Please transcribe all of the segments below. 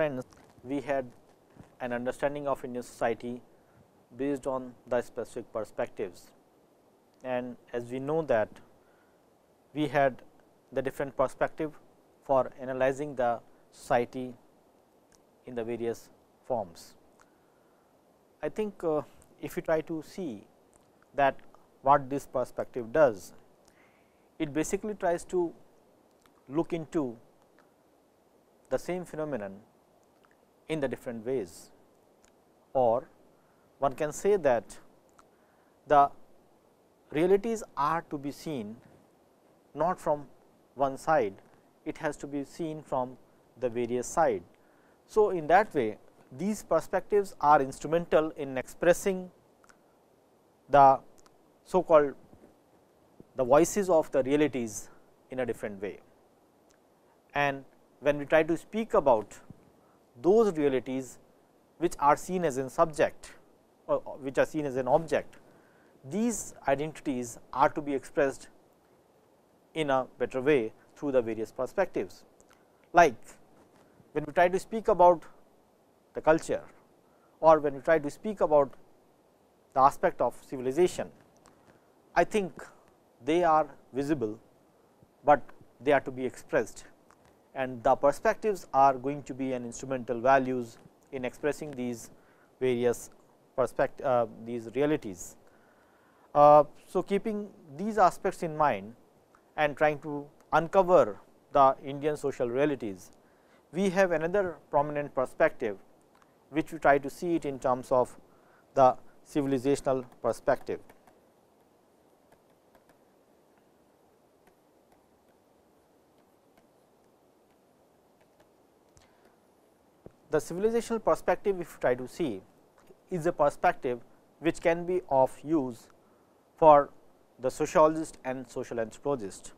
friends, we had an understanding of Indian society based on the specific perspectives, and as we know that we had the different perspective for analyzing the society in the various forms. I think if you try to see that what this perspective does, it basically tries to look into the same phenomenon in the different ways, or one can say that the realities are to be seen not from one side, it has to be seen from the various side. So, in that way these perspectives are instrumental in expressing the so called the voices of the realities in a different way. And when we try to speak about those realities which are seen as a subject or which are seen as an object, these identities are to be expressed in a better way through the various perspectives. Like when we try to speak about the culture, or when we try to speak about the aspect of civilization, I think they are visible, but they are to be expressed, and the perspectives are going to be an instrumental values in expressing these various these realities. So, keeping these aspects in mind and trying to uncover the Indian social realities, we have another prominent perspective which we try to see it in terms of the civilizational perspective. The civilizational perspective, if you try to see, is a perspective which can be of use for the sociologist and social anthropologist,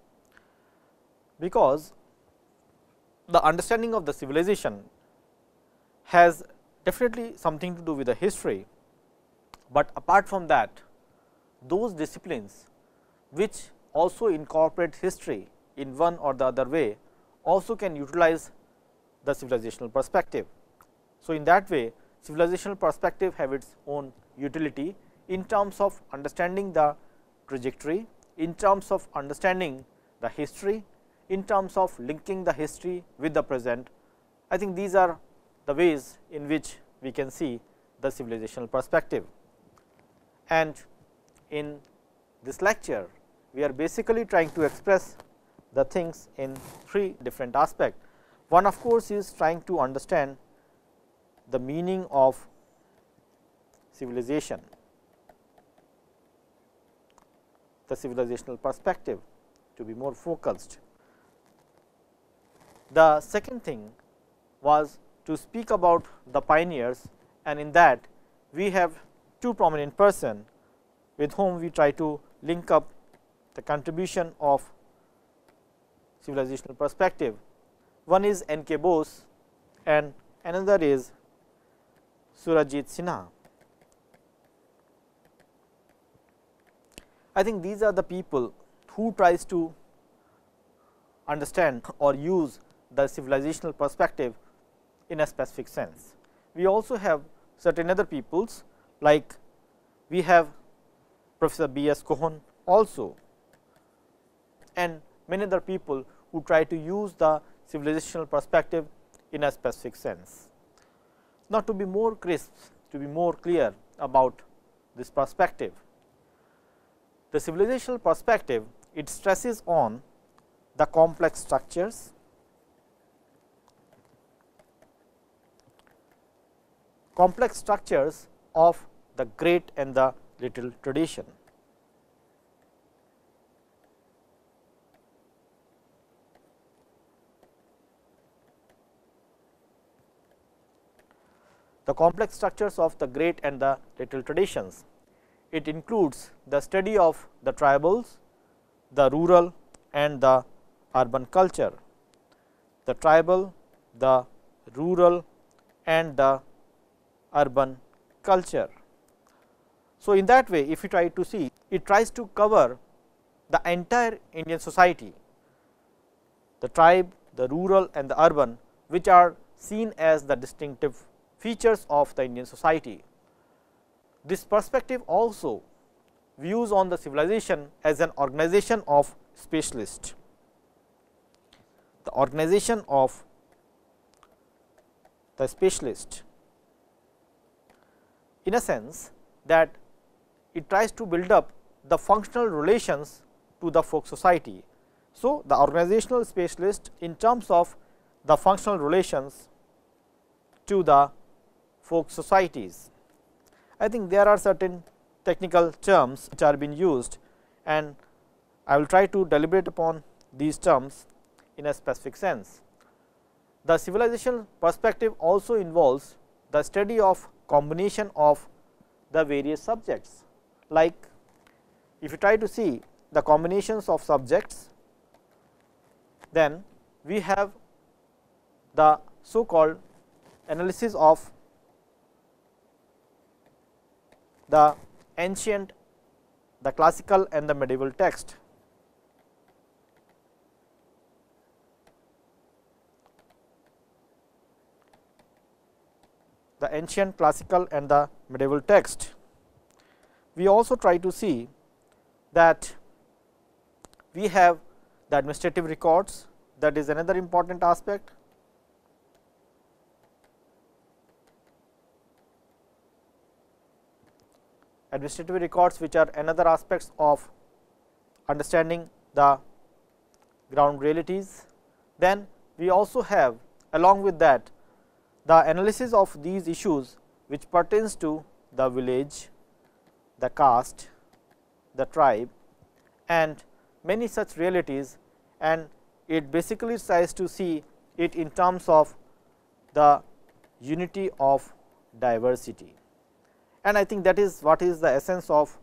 because the understanding of the civilization has definitely something to do with the history, but apart from that those disciplines which also incorporate history in one or the other way also can utilize the civilizational perspective. So, in that way civilizational perspective have its own utility in terms of understanding the trajectory, in terms of understanding the history, in terms of linking the history with the present. I think these are the ways in which we can see the civilizational perspective. And in this lecture, we are basically trying to express the things in three different aspects. One of course, is trying to understand the meaning of civilization, the civilizational perspective to be more focused. The second thing was to speak about the pioneers, and in that we have two prominent persons with whom we try to link up the contribution of civilizational perspective. One is N.K. Bose and another is Surajid Sina. I think these are the people who tries to understand or use the civilizational perspective in a specific sense. We also have certain other peoples, like we have Professor B.S. Cohen also, and many other people who try to use the civilizational perspective in a specific sense. Now, to be more crisp, to be more clear about this perspective, the civilizational perspective, it stresses on the complex structures, of the great and the little tradition. The complex structures of the great and the little traditions. It includes the study of the tribals, the rural and the urban culture, the tribal, the rural and the urban culture. So, in that way, if you try to see, it tries to cover the entire Indian society, the tribe, the rural and the urban, which are seen as the distinctive features of the Indian society. This perspective also views on the civilization as an organization of specialists. The organization of the specialist, in a sense that it tries to build up the functional relations to the folk society. So, the organizational specialist in terms of the functional relations to the folk societies. I think there are certain technical terms which are being used, and I will try to deliberate upon these terms in a specific sense. The civilizational perspective also involves the study of combination of the various subjects, like if you try to see the combinations of subjects, then we have the so called analysis of the ancient, the classical and the medieval text. The ancient, classical and the medieval text. We also try to see that we have the administrative records, that is another important aspect. Administrative records, which are another aspects of understanding the ground realities. Then we also have along with that the analysis of these issues which pertains to the village, the caste, the tribe and many such realities, and it basically tries to see it in terms of the unity of diversity. And I think that is what is the essence of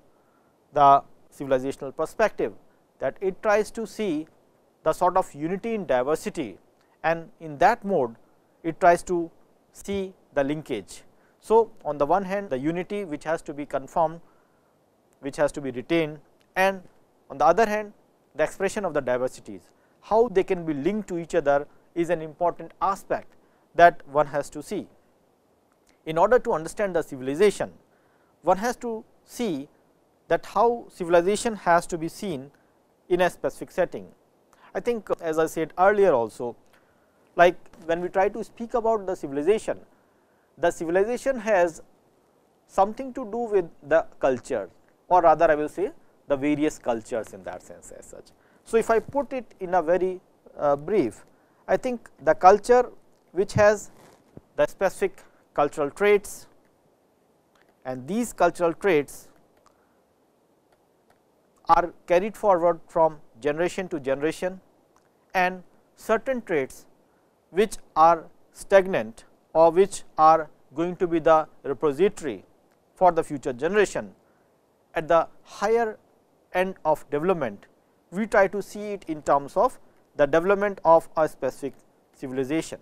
the civilizational perspective, that it tries to see the sort of unity in diversity, and in that mode it tries to see the linkage. So, on the one hand the unity which has to be confirmed, which has to be retained, and on the other hand the expression of the diversities, how they can be linked to each other is an important aspect that one has to see. In order to understand the civilization, one has to see that how civilization has to be seen in a specific setting. I think as I said earlier also, like when we try to speak about the civilization has something to do with the culture, or rather I will say the various cultures in that sense as such. So, if I put it in a very brief, I think the culture which has the specific cultural traits, and these cultural traits are carried forward from generation to generation, and certain traits which are stagnant or which are going to be the repository for the future generation. At the higher end of development, we try to see it in terms of the development of a specific civilization.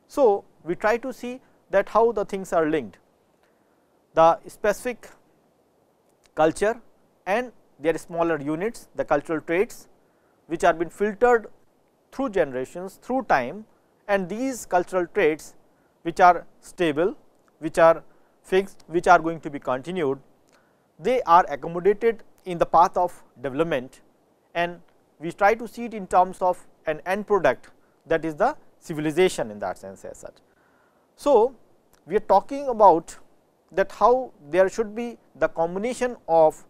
So, we try to see that how the things are linked, the specific culture and their smaller units, the cultural traits which are been filtered through generations, through time, and these cultural traits which are stable, which are fixed, which are going to be continued, they are accommodated in the path of development, and we try to see it in terms of an end product, that is the civilization in that sense as such. So, we are talking about that how there should be the combination of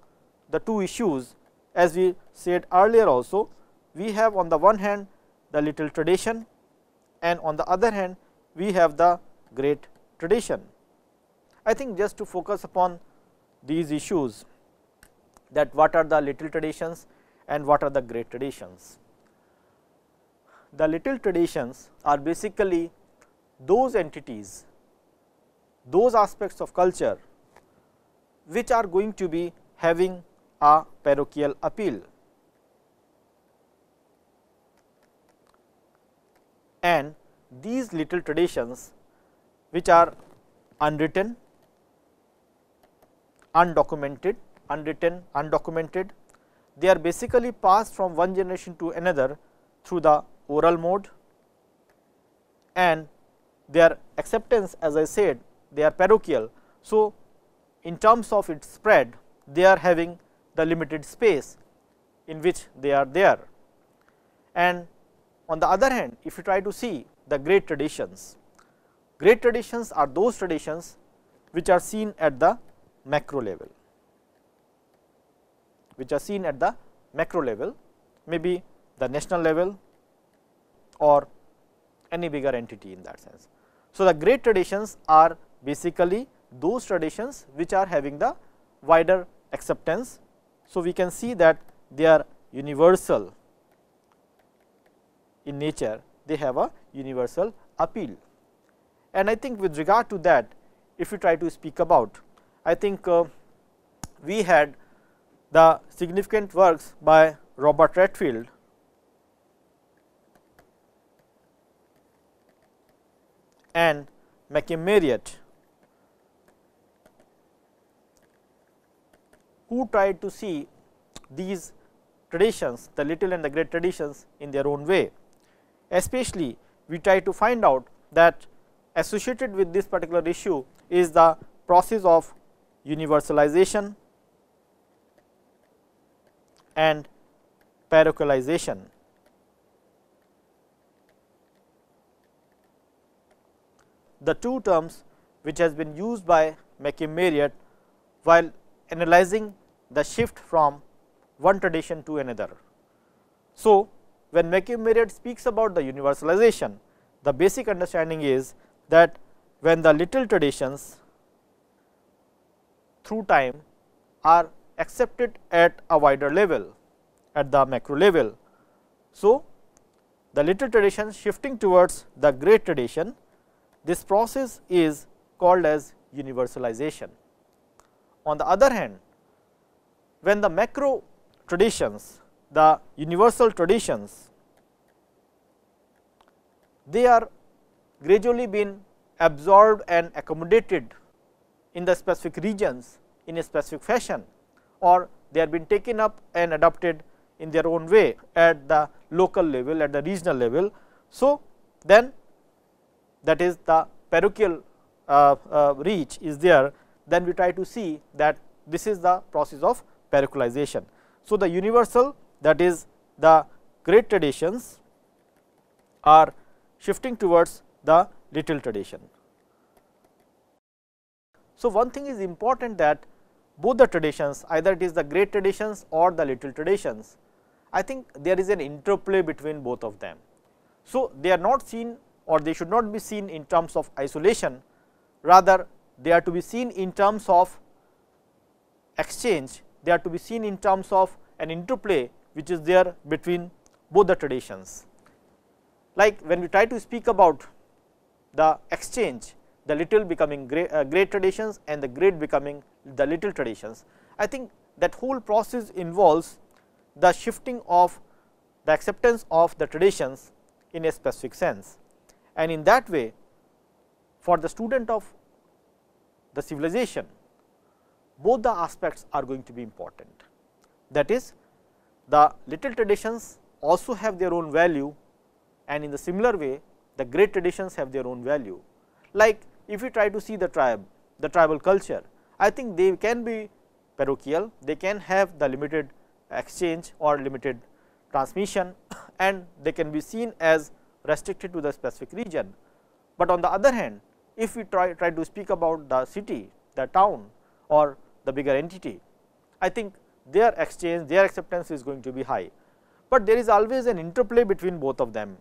the two issues, as we said earlier also. We have on the one hand the little tradition, and on the other hand we have the great tradition. I think just to focus upon these issues, that what are the little traditions and what are the great traditions. The little traditions are basically those entities, those aspects of culture which are going to be having a parochial appeal, and these little traditions which are unwritten, undocumented, they are basically passed from one generation to another through the oral mode, and their acceptance, as I said, they are parochial. So, in terms of its spread, they are having the limited space in which they are there. And on the other hand, if you try to see the great traditions are those traditions which are seen at the macro level, maybe the national level or any bigger entity in that sense. So, the great traditions are basically those traditions which are having the wider acceptance. So, we can see that they are universal in nature, they have a universal appeal. And I think with regard to that, if you try to speak about, I think we had the significant works by Robert Redfield and McKim Marriott, who tried to see these traditions, the little and the great traditions, in their own way. Especially, we try to find out that associated with this particular issue is the process of universalization and parochialization. The two terms which has been used by McKim Marriott while analyzing the shift from one tradition to another. So, when McKim Marriott speaks about the universalization, the basic understanding is that when the little traditions through time are accepted at a wider level, at the macro level. So, the little tradition shifting towards the great tradition, this process is called as universalization. On the other hand, when the macro traditions, the universal traditions, they are gradually been absorbed and accommodated in the specific regions in a specific fashion, or they have been taken up and adopted in their own way at the local level, at the regional level. So, then that is the parochial reach is there, then we try to see that this is the process of parochialization. So, the universal, that is the great traditions, are shifting towards the little tradition. So, one thing is important, that both the traditions, either it is the great traditions or the little traditions, I think there is an interplay between both of them. So, they are not seen, or they should not be seen in terms of isolation, rather they are to be seen in terms of exchange, they are to be seen in terms of an interplay which is there between both the traditions. Like when we try to speak about the exchange, the little becoming great traditions and the great becoming the little traditions, I think that whole process involves the shifting of the acceptance of the traditions in a specific sense. And in that way, for the student of the civilization, both the aspects are going to be important. That is, the little traditions also have their own value, and in the similar way the great traditions have their own value. Like if you try to see the tribe, the tribal culture, I think they can be parochial, they can have the limited exchange or limited transmission, and they can be seen as restricted to the specific region. But on the other hand, if we try to speak about the city, the town or the bigger entity, I think their exchange, their acceptance is going to be high, but there is always an interplay between both of them.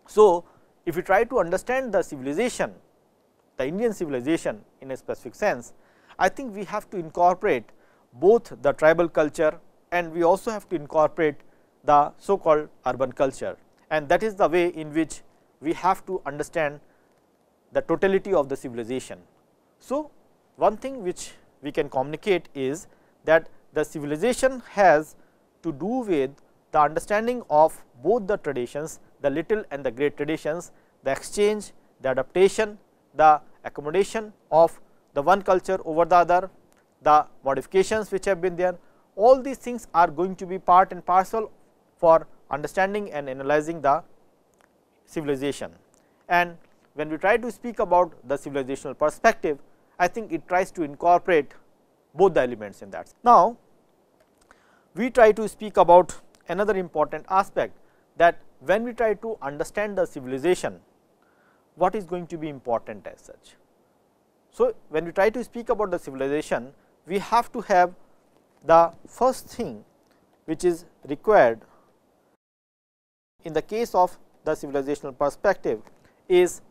So, if we try to understand the civilization, the Indian civilization in a specific sense, I think we have to incorporate both the tribal culture and we also have to incorporate the so called urban culture, and that is the way in which we have to understand the totality of the civilization. So, one thing which we can communicate is that the civilization has to do with the understanding of both the traditions, the little and the great traditions, the exchange, the adaptation, the accommodation of the one culture over the other, the modifications which have been there. All these things are going to be part and parcel for understanding and analyzing the civilization. And when we try to speak about the civilizational perspective, I think it tries to incorporate both the elements in that. Now, we try to speak about another important aspect, that when we try to understand the civilization, what is going to be important as such. So, when we try to speak about the civilization, we have to have the first thing which is required in the case of the civilizational perspective is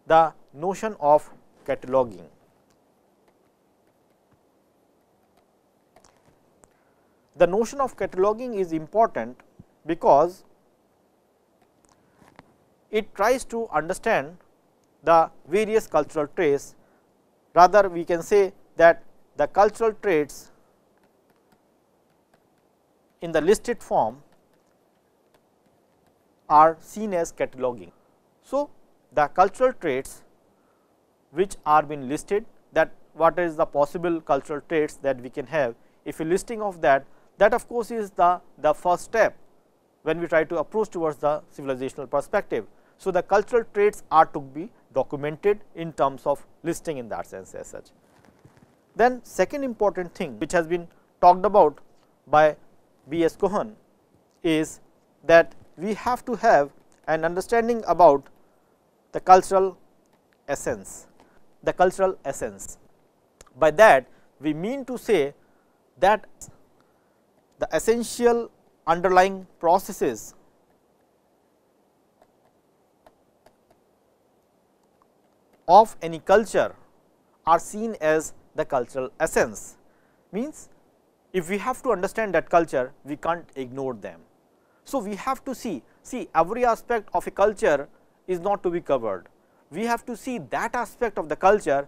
the notion of cataloging. The notion of cataloging is important because it tries to understand the various cultural traits, rather we can say that the cultural traits in the listed form are seen as cataloging. So, the cultural traits which are being listed, that what is the possible cultural traits that we can have, if a listing of that of course is the first step when we try to approach towards the civilizational perspective. So, the cultural traits are to be documented in terms of listing in that sense as such. Then second important thing which has been talked about by B.S. Cohen is that we have to have an understanding about the cultural essence. The cultural essence. By that we mean to say that the essential underlying processes of any culture are seen as the cultural essence. Means, if we have to understand that culture, we can't ignore them. So, we have to see every aspect of a culture is not to be covered. We have to see that aspect of the culture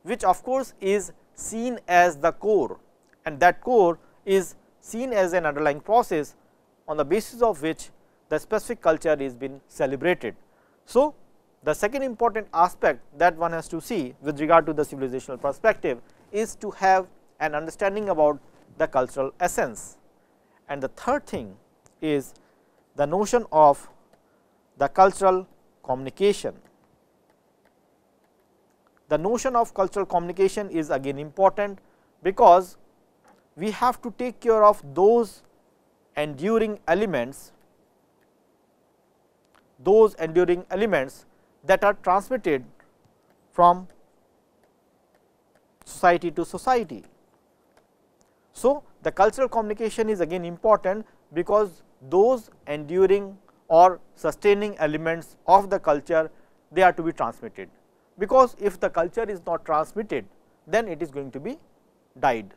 which of course is seen as the core, and that core is seen as an underlying process on the basis of which the specific culture is being celebrated. So, the second important aspect that one has to see with regard to the civilizational perspective is to have an understanding about the cultural essence. And the third thing is the notion of the cultural communication. The notion of cultural communication is again important because we have to take care of those enduring elements, that are transmitted from society to society. So, the cultural communication is again important because those enduring or sustaining elements of the culture, they are to be transmitted, because if the culture is not transmitted, then it is going to be died,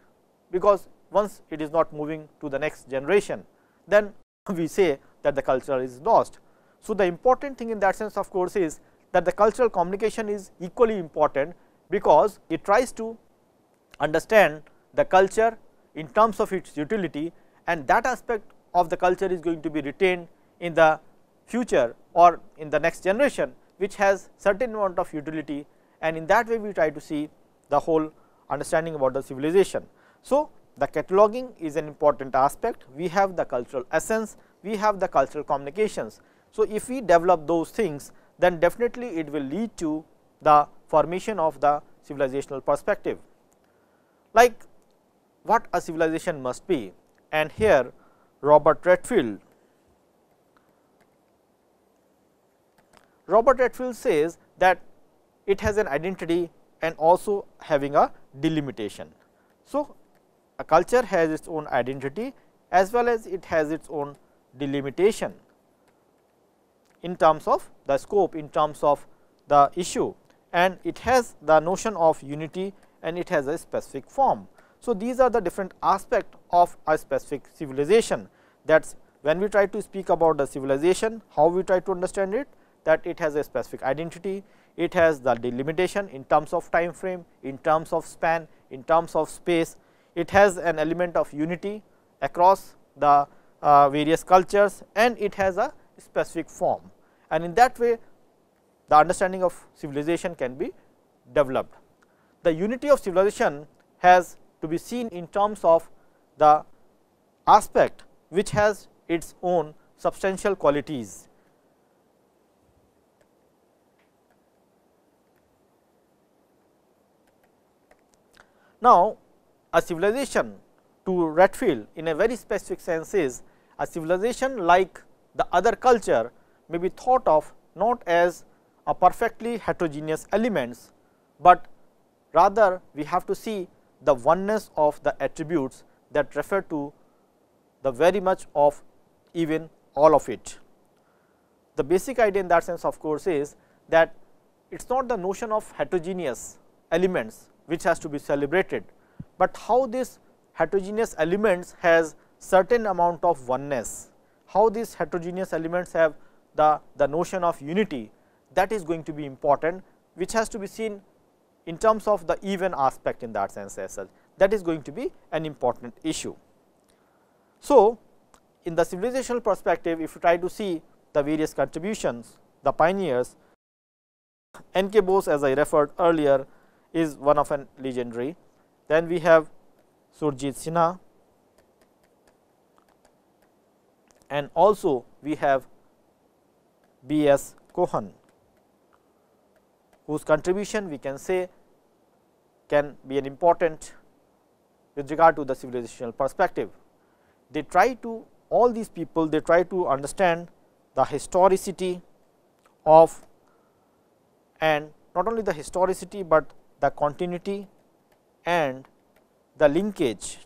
because once it is not moving to the next generation, then we say that the culture is lost. So, the important thing in that sense of course is that the cultural communication is equally important, because it tries to understand the culture in terms of its utility, and that aspect of the culture is going to be retained in the future or in the next generation, which has certain amount of utility, and in that way we try to see the whole understanding about the civilization. So, the cataloging is an important aspect. We have the cultural essence, we have the cultural communications. So, if we develop those things, then definitely it will lead to the formation of the civilizational perspective. Like what a civilization must be, and here Robert Redfield says that it has an identity and also having a delimitation. So, a culture has its own identity as well as it has its own delimitation in terms of the scope, in terms of the issue, and it has the notion of unity and it has a specific form. So, these are the different aspects of a specific civilization. That is when we try to speak about the civilization, how we try to understand it, that it has a specific identity, it has the delimitation in terms of time frame, in terms of span, in terms of space, it has an element of unity across the various cultures, and it has a specific form, and in that way the understanding of civilization can be developed. The unity of civilization has to be seen in terms of the aspect which has its own substantial qualities. Now, a civilization to Redfield in a very specific sense is a civilization like the other culture may be thought of not as a perfectly heterogeneous elements, but rather we have to see the oneness of the attributes that refer to the very much of even all of it. The basic idea in that sense of course is that it is not the notion of heterogeneous elements which has to be celebrated, but how these heterogeneous elements has certain amount of oneness, how these heterogeneous elements have the notion of unity, that is going to be important, which has to be seen in terms of the even aspect in that sense as such. That is going to be an important issue. So, in the civilizational perspective, if you try to see the various contributions, the pioneers, N.K. Bose, as I referred earlier, is one of an legendary. Then we have Surajid Sina, and also we have B.S. Cohen, whose contribution we can say can be an important with regard to the civilizational perspective. They try to, all these people, they try to understand the historicity of, and not only the historicity, but the continuity and the linkage,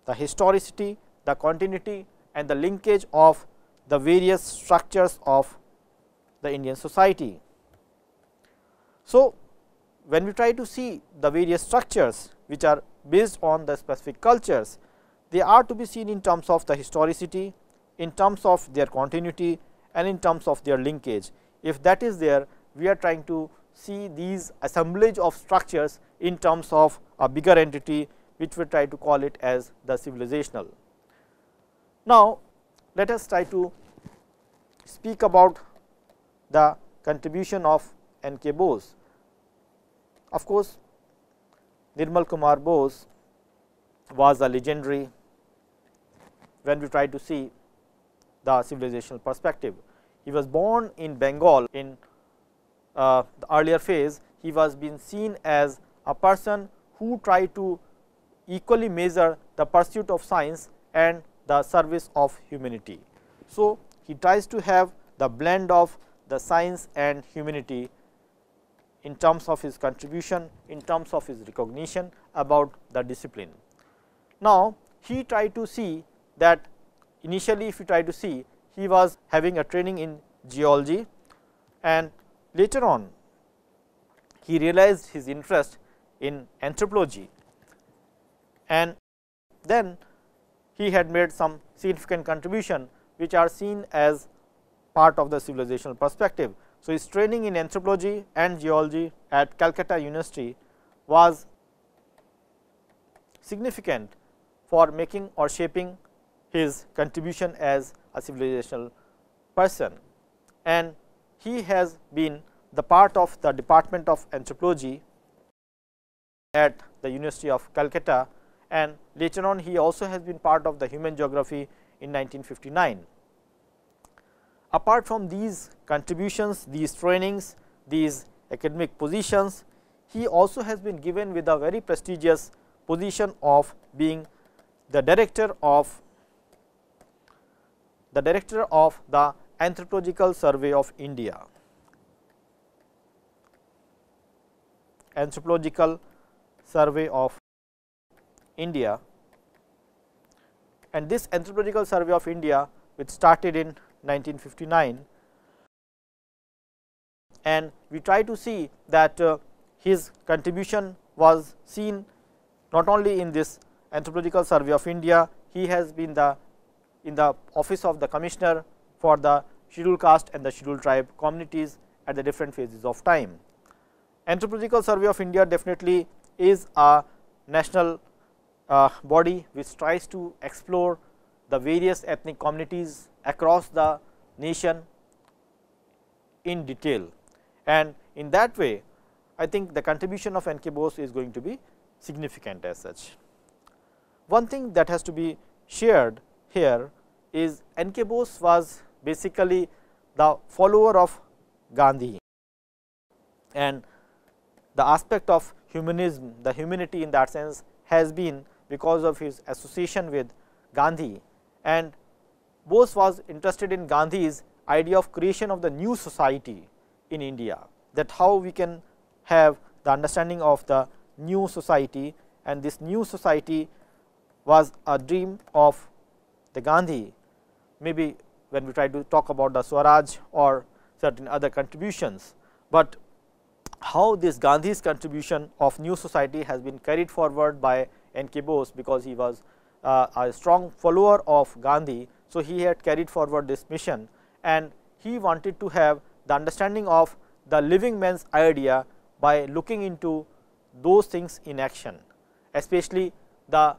the historicity, the continuity and the linkage of the various structures of the Indian society. So, when we try to see the various structures which are based on the specific cultures, they are to be seen in terms of the historicity, in terms of their continuity and in terms of their linkage. If that is there, we are trying to see these assemblage of structures in terms of a bigger entity, which we try to call it as the civilizational. Now, let us try to speak about the contribution of N.K. Bose. Of course, Nirmal Kumar Bose was a legendary when we try to see the civilizational perspective. He was born in Bengal in the earlier phase. He was being seen as a person who tried to equally measure the pursuit of science and the service of humanity. So, he tries to have the blend of the science and humanity in terms of his contribution, in terms of his recognition about the discipline. Now, he tried to see that initially, if you try to see, he was having a training in geology, and later on he realized his interest in anthropology, and then he had made some significant contribution which are seen as part of the civilizational perspective. So, his training in anthropology and geology at Calcutta University was significant for making or shaping his contribution as a civilizational person, and he has been the part of the department of anthropology at the University of Calcutta, and later on he also has been part of the human geography in 1959. Apart from these contributions, these trainings, these academic positions, he also has been given with a very prestigious position of being the director of the Anthropological Survey of India. Anthropological Survey of India, and this Anthropological Survey of India, which started in 1959, and we try to see that his contribution was seen not only in this Anthropological Survey of India. He has been in the office of the Commissioner for the scheduled caste and the scheduled tribe communities at the different phases of time. Anthropological Survey of India definitely is a national body which tries to explore the various ethnic communities across the nation in detail, and in that way I think the contribution of N.K. Bose is going to be significant as such. One thing that has to be shared here is N.K. Bose was basically the follower of Gandhi, and the aspect of humanism, the humanity in that sense has been because of his association with Gandhi, and Bose was interested in Gandhi's idea of creation of the new society in India, that how we can have the understanding of the new society, and this new society was a dream of the Gandhi. Maybe when we try to talk about the Swaraj or certain other contributions, but how this Gandhi's contribution of new society has been carried forward by N.K. Bose, because he was a strong follower of Gandhi. So, he had carried forward this mission, and he wanted to have the understanding of the living man's idea by looking into those things in action, especially the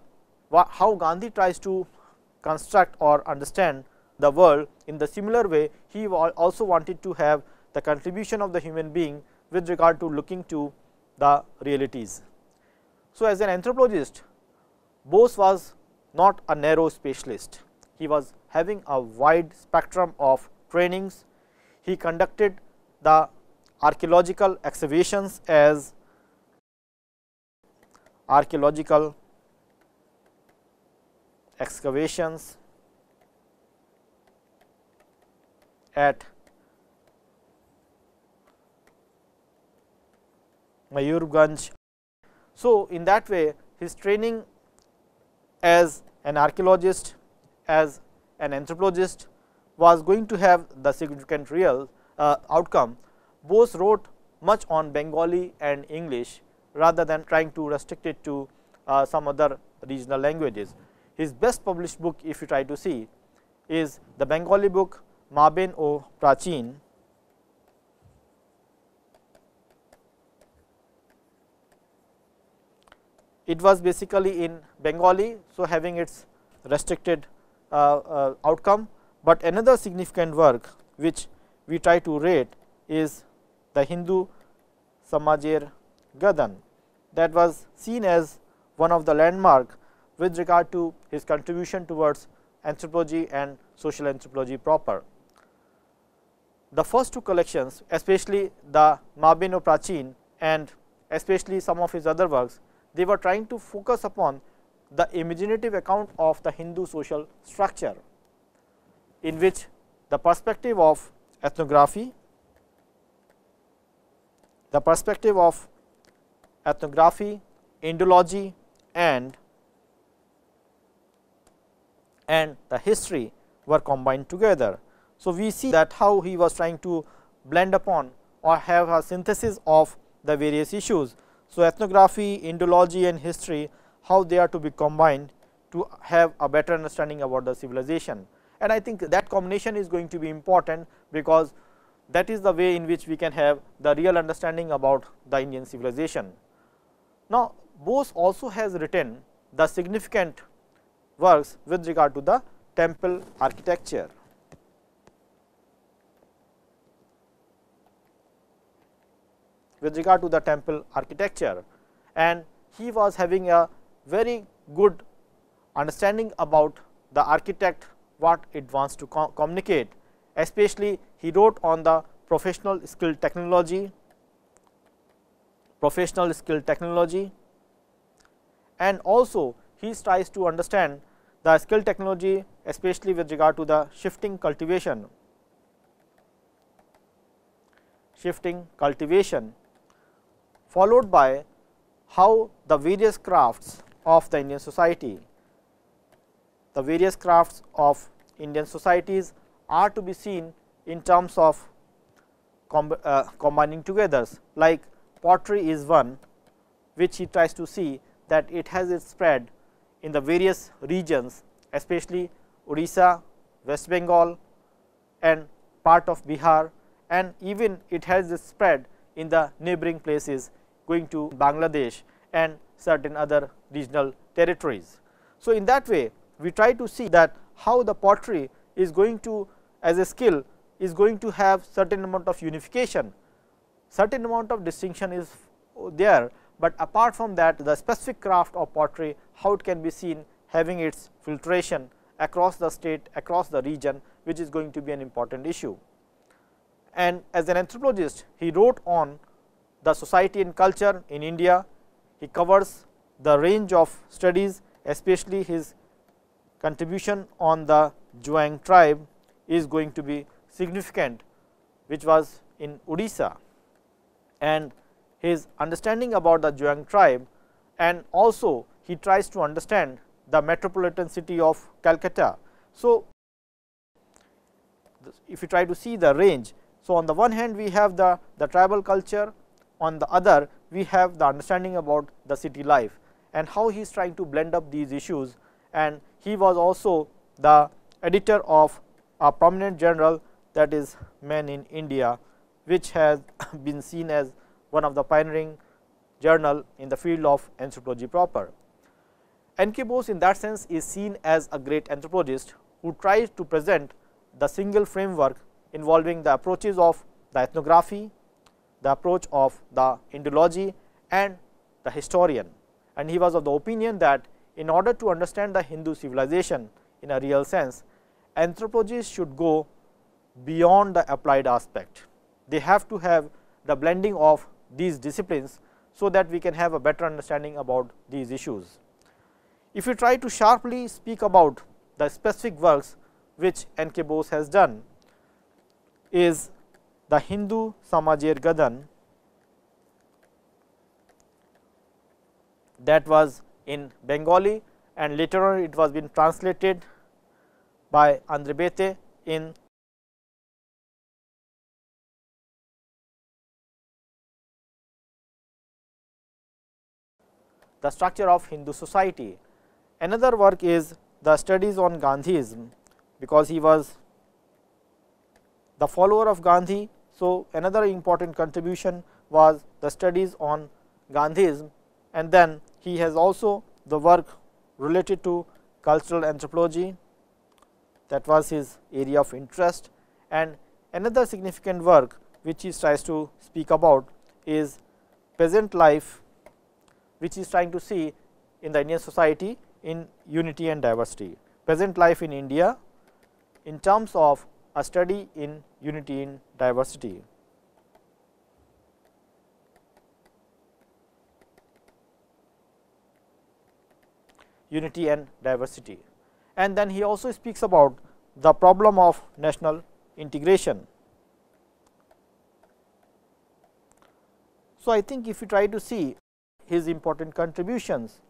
how Gandhi tries to construct or understand the world. In the similar way, he also wanted to have the contribution of the human being with regard to looking to the realities. So, as an anthropologist, Bose was not a narrow specialist. He was having a wide spectrum of trainings. He conducted the archaeological excavations as archaeological excavations at Mayurganj. So, in that way his training as an archaeologist, as an anthropologist was going to have the significant real outcome. Bose wrote much on Bengali and English rather than trying to restrict it to some other regional languages. His best published book, if you try to see, is the Bengali book Maben o Prachin. It was basically in Bengali, so having its restricted outcome, but another significant work which we try to rate is the Hindu Samajer Gadan, that was seen as one of the landmark with regard to his contribution towards anthropology and social anthropology proper. The first two collections, especially the Mabeno Prachin and especially some of his other works, they were trying to focus upon the imaginative account of the Hindu social structure, in which the perspective of ethnography, Indology and the history were combined together. So, we see that how he was trying to blend upon or have a synthesis of the various issues. So, ethnography, Indology and history, how they are to be combined to have a better understanding about the civilization. And I think that combination is going to be important, because that is the way in which we can have the real understanding about the Indian civilization. Now, Bose also has written the significant works with regard to the temple architecture. And he was having a very good understanding about the architect, what it wants to communicate. Especially he wrote on the professional skill technology, and also he tries to understand the skill technology, especially with regard to the shifting cultivation, followed by how the various crafts of the Indian society, are to be seen in terms of combining together. Like pottery is one, which he tries to see that it has its spread in the various regions, especially Odisha, West Bengal and part of Bihar, and even it has its spread in the neighboring places going to Bangladesh and certain other regional territories. So, in that way we try to see that how the pottery is going to, as a skill, is going to have certain amount of unification, certain amount of distinction is there, but apart from that the specific craft of pottery, how it can be seen having its filtration across the state, across the region, which is going to be an important issue. And as an anthropologist, he wrote on the society and culture in India, he covers the range of studies, especially his contribution on the Zhuang tribe is going to be significant, which was in Odisha, and his understanding about the Zhuang tribe, and also he tries to understand the metropolitan city of Calcutta. So, if you try to see the range, so on the one hand we have the tribal culture, on the other we have the understanding about the city life and how he is trying to blend up these issues, and he was also the editor of a prominent journal, that is Men in India, which has been seen as one of the pioneering journal in the field of anthropology proper. N.K. Bose in that sense is seen as a great anthropologist who tries to present the single framework involving the approaches of the ethnography, the approach of the Indology and the historian, and he was of the opinion that in order to understand the Hindu civilization in a real sense, anthropologists should go beyond the applied aspect. They have to have the blending of these disciplines, so that we can have a better understanding about these issues. If you try to sharply speak about the specific works which N.K. Bose has done, is the Hindu Samajer Gadan, that was in Bengali, and later on it was been translated by Andre Bete in the structure of Hindu society. Another work is the studies on Gandhism, because he was the follower of Gandhi. So, another important contribution was the studies on Gandhism, and then he has also the work related to cultural anthropology, that was his area of interest. And another significant work which he tries to speak about is peasant life, which is trying to see in the Indian society in unity and diversity, peasant life in India in terms of a study in unity in diversity. Unity and diversity, and then he also speaks about the problem of national integration. So, I think if you try to see his important contributions,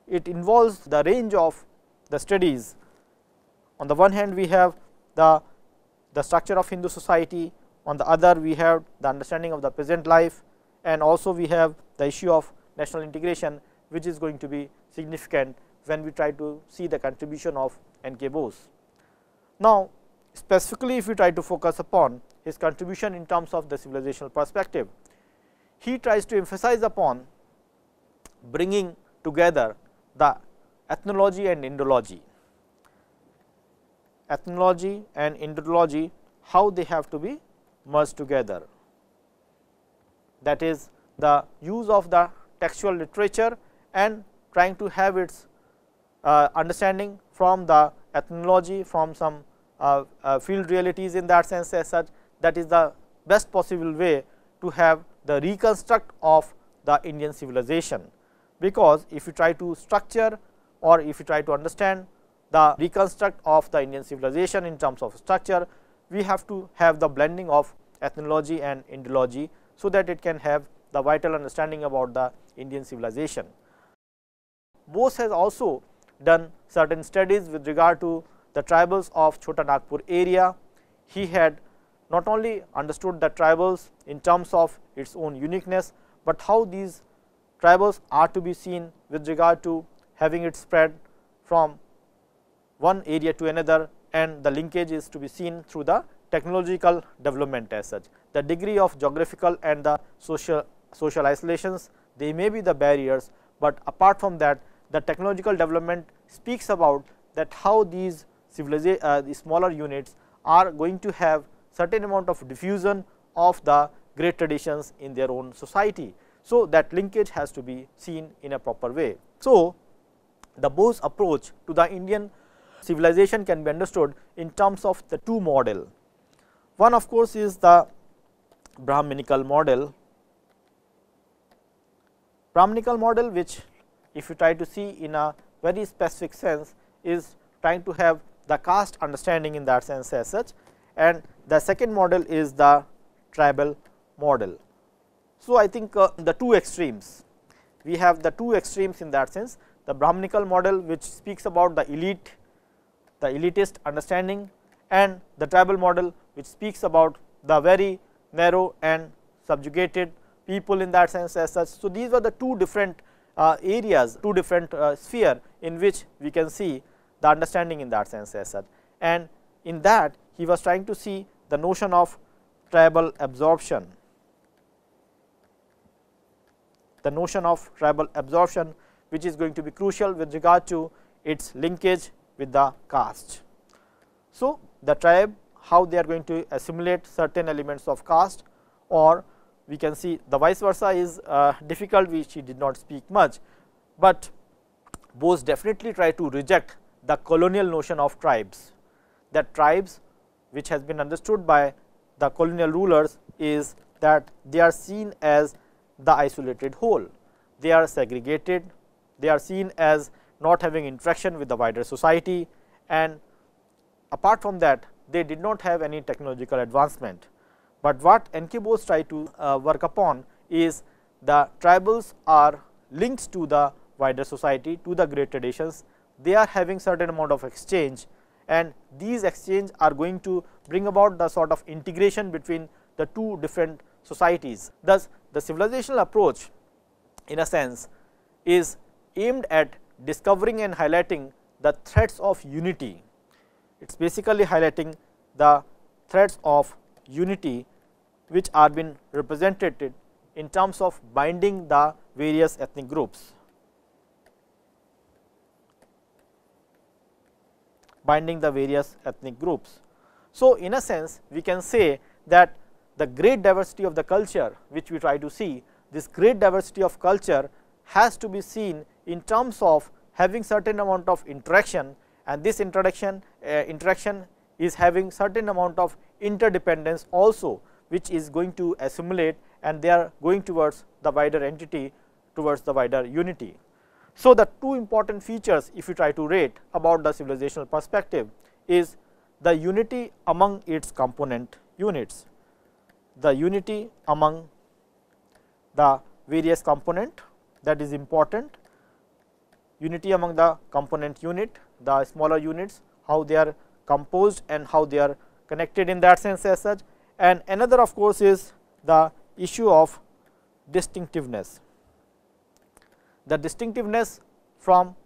it involves the range of the studies. On the one hand we have the structure of Hindu society, on the other we have the understanding of the peasant life, and also we have the issue of national integration, which is going to be significant when we try to see the contribution of N.K. Bose. Now, specifically if we try to focus upon his contribution in terms of the civilizational perspective, he tries to emphasize upon bringing together the ethnology and Indology. Ethnology and Indology, how they have to be merged together, that is the use of the textual literature and trying to have its understanding from the ethnology, from some field realities in that sense as such, that is the best possible way to have the reconstruct of the Indian civilization. Because if you try to structure or if you try to understand the reconstruct of the Indian civilization in terms of structure, we have to have the blending of ethnology and Indology, so that it can have the vital understanding about the Indian civilization. Bose has also done certain studies with regard to the tribals of Chota Nagpur area. He had not only understood the tribals in terms of its own uniqueness, but how these tribals are to be seen with regard to having it spread from one area to another, and the linkage is to be seen through the technological development as such. The degree of geographical and the social isolations, they may be the barriers, but apart from that the technological development speaks about that how these the smaller units are going to have certain amount of diffusion of the great traditions in their own society. So, that linkage has to be seen in a proper way. So, the Bose approach to the Indian civilization can be understood in terms of the two model. One of course is the Brahminical model, Brahminical model, which if you try to see in a very specific sense, is trying to have the caste understanding in that sense as such, and the second model is the tribal model. So, I think the two extremes, we have the two extremes in that sense, the Brahminical model which speaks about the elite, the elitist understanding, and the tribal model which speaks about the very narrow and subjugated people in that sense as such. So, these were the two different areas, two different sphere in which we can see the understanding in that sense as such, and in that he was trying to see the notion of tribal absorption, the notion of tribal absorption which is going to be crucial with regard to its linkage with the caste. So, the tribe, how they are going to assimilate certain elements of caste, or we can see the vice versa is difficult, which he did not speak much, but Bose definitely try to reject the colonial notion of tribes, that tribes which has been understood by the colonial rulers is that they are seen as the isolated whole, they are segregated, they are seen as not having interaction with the wider society, and apart from that they did not have any technological advancement. But what N.K. Bose tried to work upon is the tribals are linked to the wider society, to the great traditions, they are having certain amount of exchange, and these exchange are going to bring about the sort of integration between the two different societies. Thus, the civilizational approach in a sense is aimed at discovering and highlighting the threads of unity. It is basically highlighting the threads of unity which are been represented in terms of binding the various ethnic groups, binding the various ethnic groups. So, in a sense we can say that the great diversity of the culture which we try to see, this great diversity of culture has to be seen in terms of having certain amount of interaction, and this interaction is having certain amount of interdependence also, which is going to assimilate, and they are going towards the wider entity, towards the wider unity. So, the two important features if you try to rate about the civilizational perspective is the unity among its component units, the unity among the various component, that is important, unity among the component unit, the smaller units, how they are composed and how they are connected in that sense as such. And another of course is the issue of distinctiveness, the distinctiveness from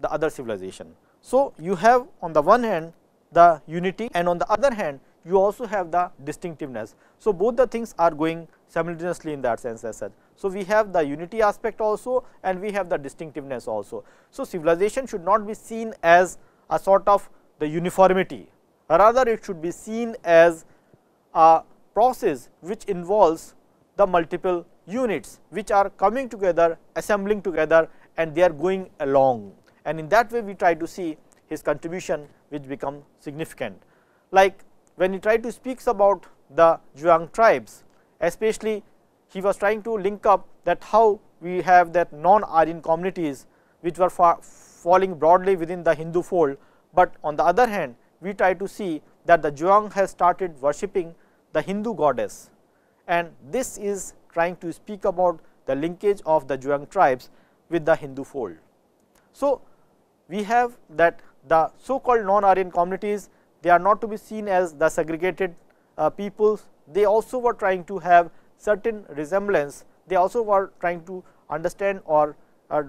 the other civilization. So, you have on the one hand the unity, and on the other hand you also have the distinctiveness. So, both the things are going simultaneously in that sense as such. So, we have the unity aspect also and we have the distinctiveness also. So, civilization should not be seen as a sort of the uniformity, rather it should be seen as a process which involves the multiple units which are coming together, assembling together, and they are going along, and in that way we try to see his contribution which become significant. Like when he tried to speak about the Zhuang tribes, especially he was trying to link up that how we have that non-Aryan communities which were falling broadly within the Hindu fold, but on the other hand we try to see that the Zhuang has started worshipping the Hindu goddess, and this is trying to speak about the linkage of the Zhuang tribes with the Hindu fold. So, we have that the so called non-Aryan communities, they are not to be seen as the segregated peoples, they also were trying to have certain resemblance, they also were trying to understand, or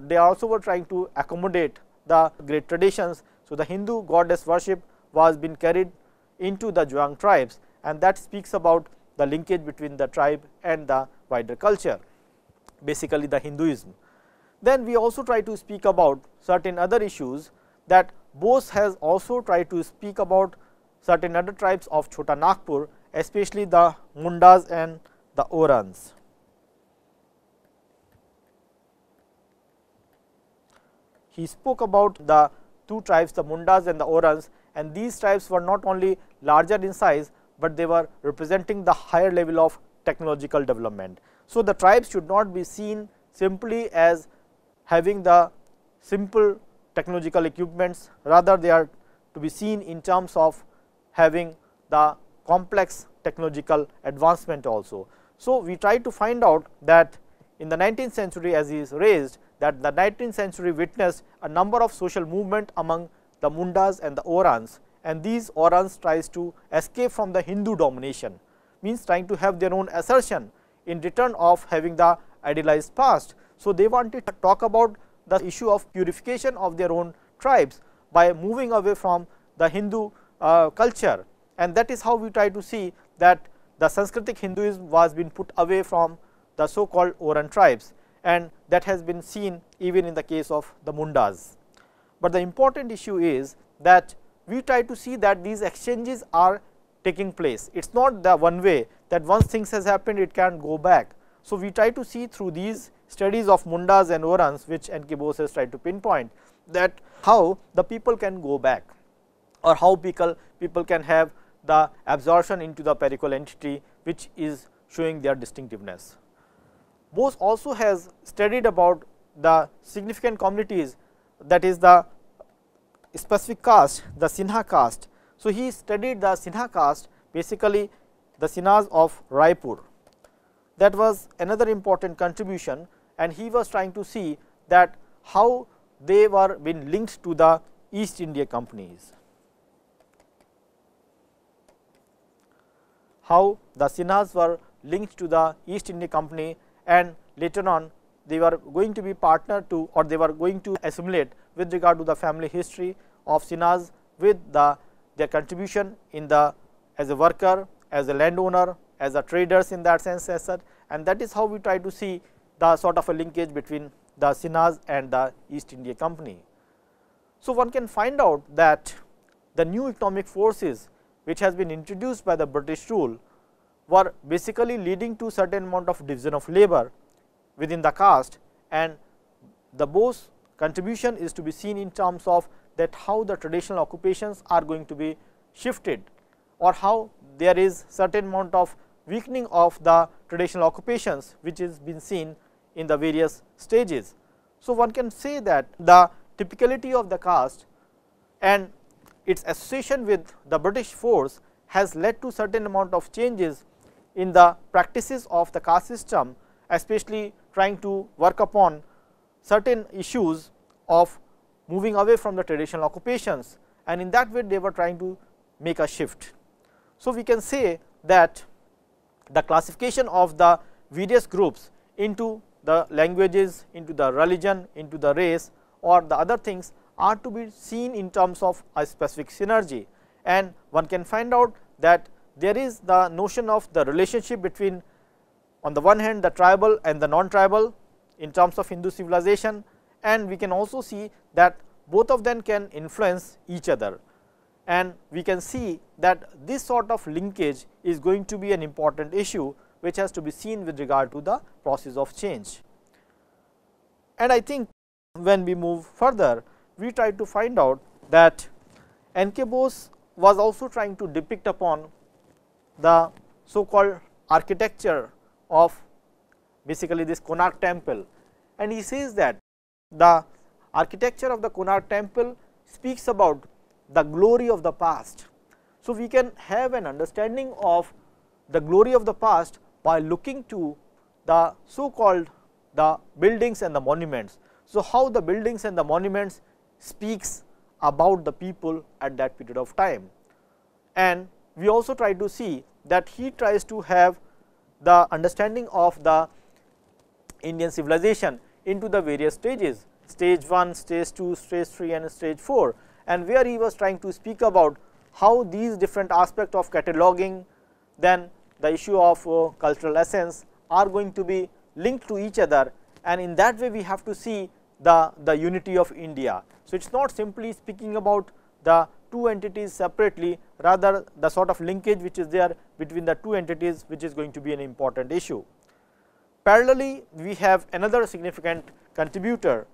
they also were trying to accommodate the great traditions. So, the Hindu goddess worship was being carried into the Zhuang tribes, and that speaks about the linkage between the tribe and the wider culture, basically the Hinduism. Then we also try to speak about certain other issues, that Bose has also tried to speak about certain other tribes of Chota Nagpur, especially the Mundas and the Orans. He spoke about the two tribes, the Mundas and the Orans, and these tribes were not only larger in size, but they were representing the higher level of technological development. So, the tribes should not be seen simply as having the simple technological equipments, rather they are to be seen in terms of having the complex technological advancement also. So, we try to find out that in the 19th century, as is raised, that the 19th century witnessed a number of social movement among the Mundas and the Orans, and these Orans tries to escape from the Hindu domination, means trying to have their own assertion in return of having the idealized past. So, they wanted to talk about the issue of purification of their own tribes by moving away from the Hindu culture, and that is how we try to see that the Sanskritic Hinduism was being put away from the so called Oran tribes, and that has been seen even in the case of the Mundas. But the important issue is that we try to see that these exchanges are taking place. It is not the one way that once things has happened, it can go back. So, we try to see through these studies of Mundas and Orans, which N.K. Bose has tried to pinpoint, that how the people can go back, or how people can have the absorption into the perichal entity, which is showing their distinctiveness. Bose also has studied about the significant communities, that is the specific caste, the Sinha caste. So, he studied the Sinha caste, basically the Sinhas of Raipur. That was another important contribution, and he was trying to see that how they were being linked to the East India companies, how the Sinhas were linked to the East India company, and later on they were going to be partner to, or they were going to assimilate with regard to the family history of Sinhas with their contribution in the as a worker, as a landowner, as a traders in that sense as such, and that is how we try to see the sort of a linkage between the Sinhas and the East India company. So, one can find out that the new economic forces which has been introduced by the British rule were basically leading to certain amount of division of labor within the caste, and the Bose contribution is to be seen in terms of that how the traditional occupations are going to be shifted, or how there is certain amount of weakening of the traditional occupations, which is been seen in the various stages. So, one can say that the typicality of the caste and its association with the British force has led to certain amount of changes in the practices of the caste system, especially trying to work upon certain issues of moving away from the traditional occupations, and in that way they were trying to make a shift. So, we can say that the classification of the various groups into the languages, into the religion, into the race, or the other things are to be seen in terms of a specific synergy, and one can find out that there is the notion of the relationship between, on the one hand, the tribal and the non-tribal in terms of Hindu civilization, and we can also see that both of them can influence each other, and we can see that this sort of linkage is going to be an important issue which has to be seen with regard to the process of change. And I think when we move further, we try to find out that N.K. Bose was also trying to depict upon the so called architecture of basically this Konark temple, and he says that the architecture of the Konark temple speaks about the glory of the past. So, we can have an understanding of the glory of the past by looking to the so called the buildings and the monuments. So, how the buildings and the monuments speaks about the people at that period of time, and we also try to see that he tries to have the understanding of the Indian civilization into the various stages, stage 1, stage 2, stage 3 and stage 4, and where he was trying to speak about how these different aspects of cataloging, then the issue of cultural essence are going to be linked to each other, and in that way we have to see the unity of India. So, it is not simply speaking about the two entities separately, rather the sort of linkage which is there between the two entities, which is going to be an important issue. Parallelly, we have another significant contributor,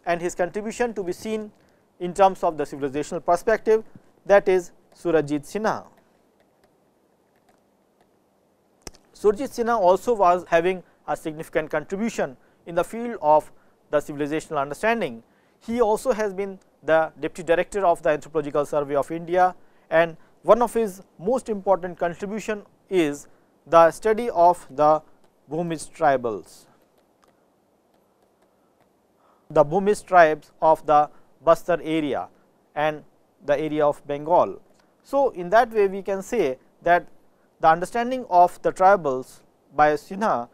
and his contribution to be seen in terms of the civilizational perspective, that is Surajid Sina. Surajid Sina also was having a significant contribution in the field of the civilizational understanding. He also has been the Deputy Director of the Anthropological Survey of India, and one of his most important contribution is the study of the Bhumij tribals, the Bhumij tribes of the Bastar area and the area of Bengal. So, in that way we can say that the understanding of the tribals by Sinha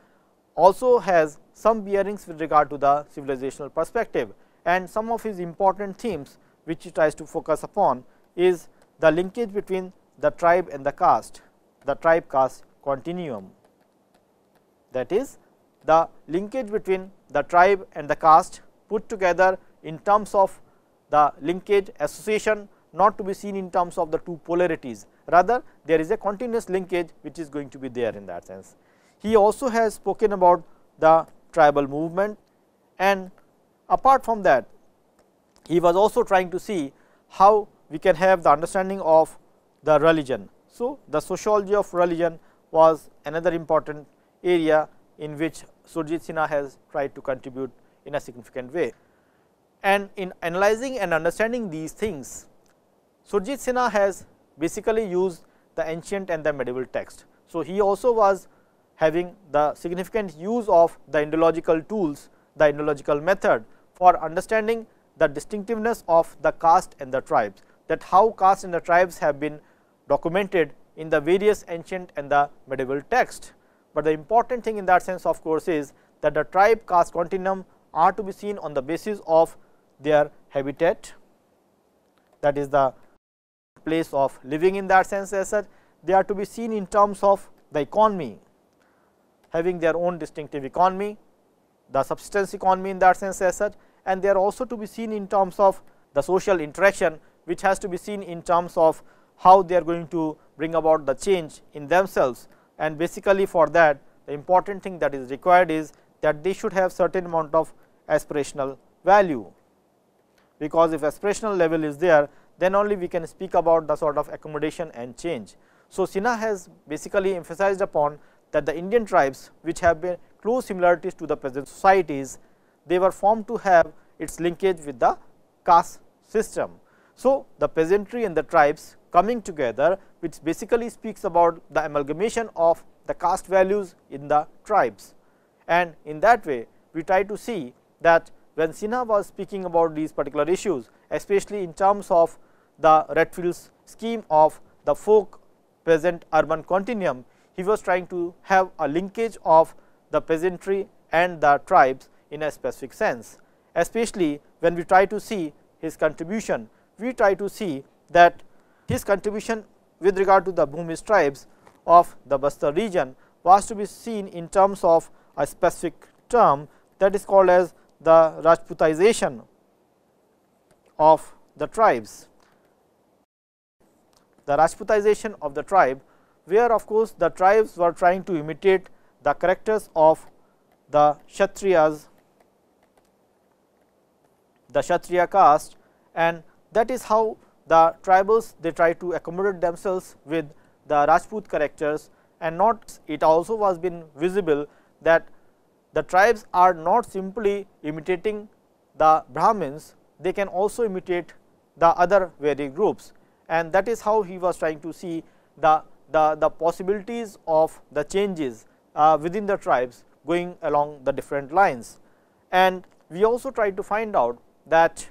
also has some bearings with regard to the civilizational perspective, and some of his important themes which he tries to focus upon is the linkage between the tribe and the caste, the tribe caste continuum. That is, the linkage between the tribe and the caste put together in terms of the linkage association, not to be seen in terms of the two polarities, rather there is a continuous linkage which is going to be there in that sense. He also has spoken about the tribal movement, and apart from that he was also trying to see how we can have the understanding of the religion. So, the sociology of religion was another important area in which Surajid Sina has tried to contribute in a significant way. And in analyzing and understanding these things, Surajid Sina has basically used the ancient and the medieval text. So, he also was having the significant use of the Indological tools, the Indological method for understanding the distinctiveness of the caste and the tribes, that how caste and the tribes have been documented in the various ancient and the medieval text. But the important thing in that sense of course is that the tribe caste continuum are to be seen on the basis of their habitat, that is the place of living in that sense as such. They are to be seen in terms of the economy, having their own distinctive economy, the subsistence economy in that sense as such, and they are also to be seen in terms of the social interaction, which has to be seen in terms of how they are going to bring about the change in themselves. And basically for that the important thing that is required is that they should have certain amount of aspirational value, because if aspirational level is there, then only we can speak about the sort of accommodation and change. So, Sinha has basically emphasized upon that the Indian tribes which have been close similarities to the peasant societies, they were formed to have its linkage with the caste system. So, the peasantry and the tribes coming together, which basically speaks about the amalgamation of the caste values in the tribes. And in that way we try to see that when Sinha was speaking about these particular issues, especially in terms of the Redfield's scheme of the folk peasant urban continuum, he was trying to have a linkage of the peasantry and the tribes in a specific sense. Especially when we try to see his contribution, we try to see that his contribution with regard to the Bhumij tribes of the Bastar region was to be seen in terms of a specific term that is called as the Rajputization of the tribes. The Rajputization of the tribe, where of course the tribes were trying to imitate the characters of the Kshatriyas, the Kshatriya caste, and that is how the tribals they try to accommodate themselves with the Rajput characters. And not it also was been visible that the tribes are not simply imitating the Brahmins, they can also imitate the other varied groups, and that is how he was trying to see the possibilities of the changes within the tribes going along the different lines. And we also try to find out that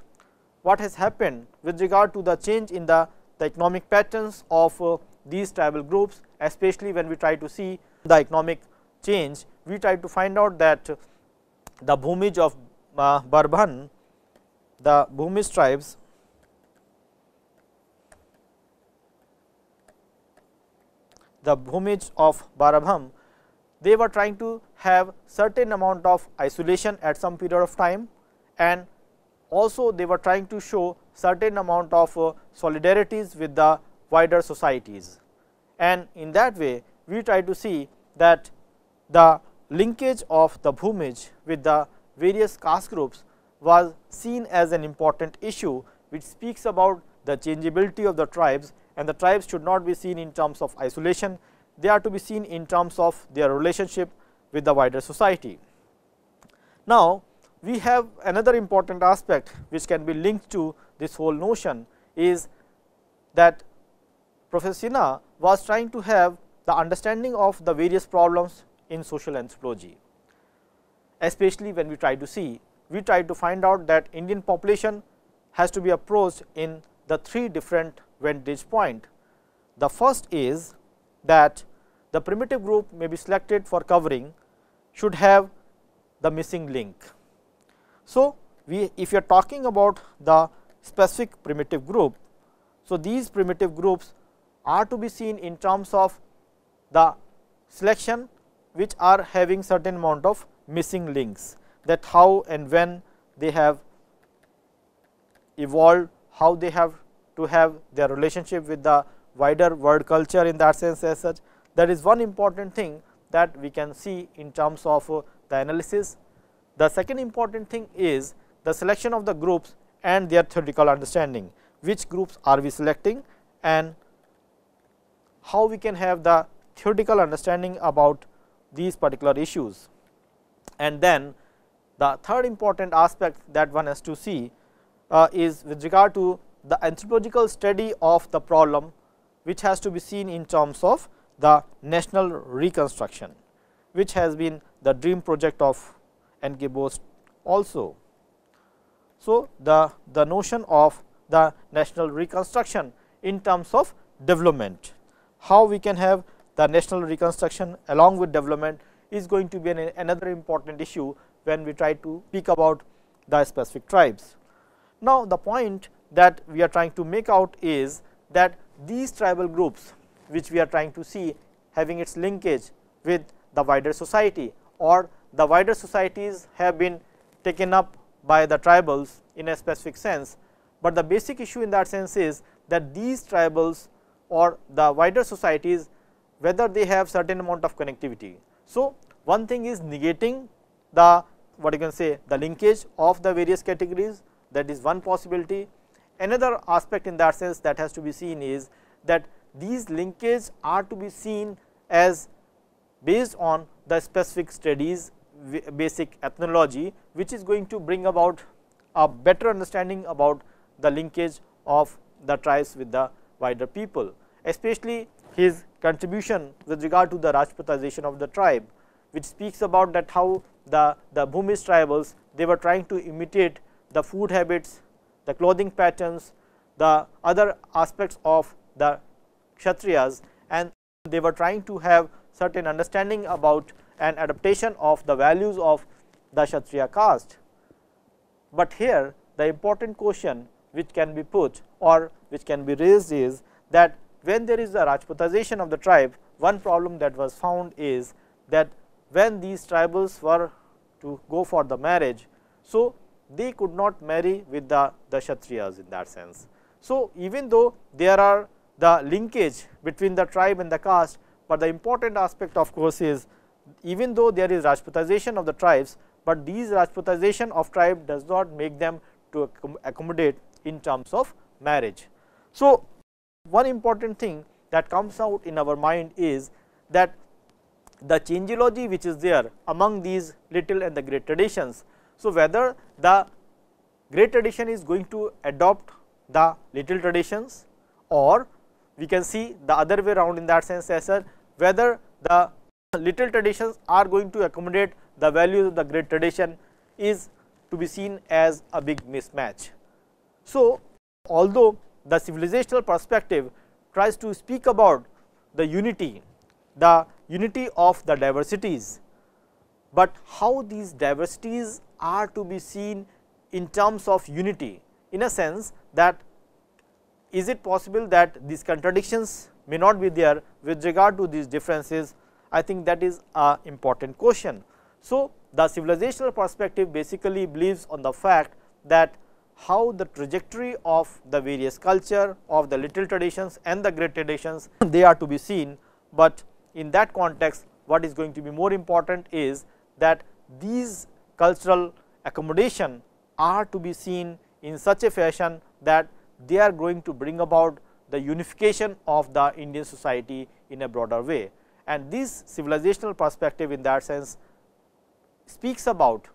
what has happened with regard to the change in the economic patterns of these tribal groups, especially when we try to see the economic change. We try to find out that the Bhumij of Barbhan, the Bhumij tribes, the Bhumij of Barbham, they were trying to have certain amount of isolation at some period of time, and also they were trying to show certain amount of solidarities with the wider societies. And in that way we try to see that the linkage of the Bhumij with the various caste groups was seen as an important issue, which speaks about the changeability of the tribes, and the tribes should not be seen in terms of isolation, they are to be seen in terms of their relationship with the wider society. Now, we have another important aspect which can be linked to this whole notion is that Professor Sinha was trying to have the understanding of the various problems in social anthropology, especially when we try to find out that Indian population has to be approached in the three different vantage point. The first is that the primitive group may be selected for covering should have the missing link. So, if you are talking about the specific primitive group, so these primitive groups are to be seen in terms of the selection which are having certain amount of missing links, that how and when they have evolved, how they have to have their relationship with the wider world culture in that sense as such. That is one important thing that we can see in terms of the analysis. The second important thing is the selection of the groups and their theoretical understanding, which groups are we selecting and how we can have the theoretical understanding about these particular issues. And then the third important aspect that one has to see is with regard to the anthropological study of the problem, which has to be seen in terms of the national reconstruction, which has been the dream project of N.K. Bose also. So, the notion of the national reconstruction in terms of development, how we can have the national reconstruction along with development is going to be another important issue when we try to speak about the specific tribes. Now, the point that we are trying to make out is that these tribal groups which we are trying to see having its linkage with the wider society, or the wider societies have been taken up by the tribals in a specific sense, but the basic issue in that sense is that these tribals or the wider societies, whether they have certain amount of connectivity. So, one thing is negating the what you can say the linkage of the various categories, that is one possibility. Another aspect in that sense that has to be seen is that these linkages are to be seen as based on the specific studies, basic ethnology, which is going to bring about a better understanding about the linkage of the tribes with the wider people, especially his contribution with regard to the Rajputization of the tribe, which speaks about that how the Bhumis tribals, they were trying to imitate the food habits, the clothing patterns, the other aspects of the Kshatriyas, and they were trying to have certain understanding about an adaptation of the values of the Kshatriya caste. But here the important question which can be put or which can be raised is that when there is a Rajputization of the tribe, one problem that was found is that when these tribals were to go for the marriage, so they could not marry with the Kshatriyas in that sense. So, even though there are the linkage between the tribe and the caste, but the important aspect of course is even though there is Rajputization of the tribes, but these Rajputization of tribe does not make them to accommodate in terms of marriage. So, one important thing that comes out in our mind is that the changeology which is there among these little and the great traditions. So, whether the great tradition is going to adopt the little traditions, or we can see the other way around in that sense as well, whether the little traditions are going to accommodate the values of the great tradition is to be seen as a big mismatch. So, although the civilizational perspective tries to speak about the unity of the diversities, but how these diversities are to be seen in terms of unity, in a sense that is it possible that these contradictions may not be there with regard to these differences. I think that is an important question. So, the civilizational perspective basically believes on the fact that how the trajectory of the various culture of the little traditions and the great traditions, they are to be seen, but in that context what is going to be more important is that these cultural accommodation are to be seen in such a fashion that they are going to bring about the unification of the Indian society in a broader way. And this civilizational perspective in that sense speaks about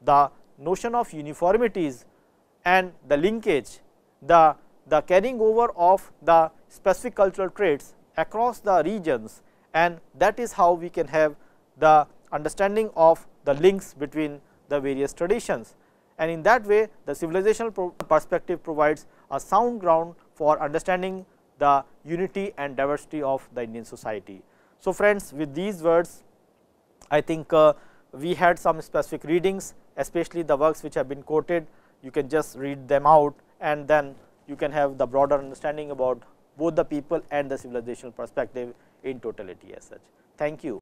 the notion of uniformities and the linkage, the carrying over of the specific cultural traits across the regions, and that is how we can have the understanding of the links between the various traditions. And in that way, the civilizational perspective provides a sound ground for understanding the unity and diversity of the Indian society. So, friends, with these words, I think we had some specific readings, especially the works which have been quoted. You can just read them out, and then you can have the broader understanding about both the people and the civilizational perspective in totality as such. Thank you.